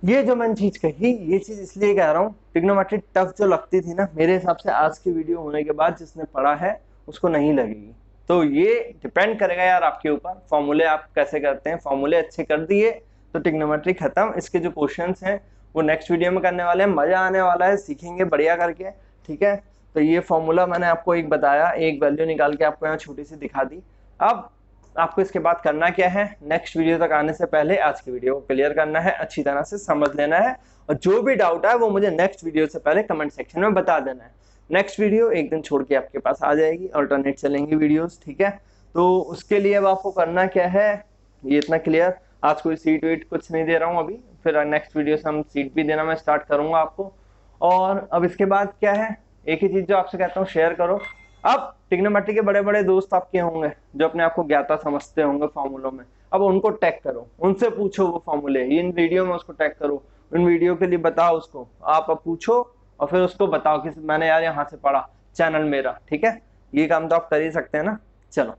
ये जो मैंने चीज कही, ये चीज इसलिए कह रहा हूँ, ट्रिग्नोमेट्री टफ जो लगती थी ना, मेरे हिसाब से आज की वीडियो होने के बाद जिसने पढ़ा है उसको नहीं लगेगी। तो ये डिपेंड करेगा यार आपके ऊपर, फॉर्मूले आप कैसे करते हैं, फॉर्मूले अच्छे कर दिए तो ट्रिग्नोमेट्री खत्म। इसके जो क्वेश्चंस हैं वो नेक्स्ट वीडियो में करने वाले हैं, मजा आने वाला है, सीखेंगे बढ़िया करके, ठीक है। तो ये फॉर्मूला मैंने आपको एक बताया, एक वैल्यू निकाल के आपको यहाँ छोटी सी दिखा दी। अब आपको इसके बाद करना क्या है, नेक्स्ट वीडियो तक आने से पहले आज की वीडियो को क्लियर करना है, अच्छी तरह से समझ लेना है, और जो भी डाउट है वो मुझे नेक्स्ट वीडियो से पहले कमेंट सेक्शन में बता देना है। नेक्स्ट वीडियो एक दिन छोड़ के आपके पास आ जाएगी, अल्टरनेट चलेंगी वीडियोस, ठीक है। तो उसके लिए अब आपको करना क्या है, ये इतना क्लियर, आज कोई सीट वीट कुछ नहीं दे रहा हूँ अभी, फिर नेक्स्ट वीडियो से हम सीट भी देना मैं स्टार्ट करूंगा आपको। और अब इसके बाद क्या है, एक ही चीज जो आपसे कहता हूँ, शेयर करो। अब ट्रिग्नोमेट्री के बड़े बड़े दोस्त आपके होंगे जो अपने आप को ज्ञाता समझते होंगे फॉर्मूलों में, अब उनको टैग करो, उनसे पूछो वो फॉर्मूले, इन वीडियो में उसको टैग करो, उन वीडियो के लिए बताओ उसको, आप अब पूछो और फिर उसको बताओ कि मैंने यार यहाँ से पढ़ा, चैनल मेरा, ठीक है। ये काम तो आप कर ही सकते हैं ना। चलो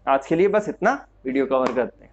आज के लिए बस इतना, वीडियो कवर करते हैं।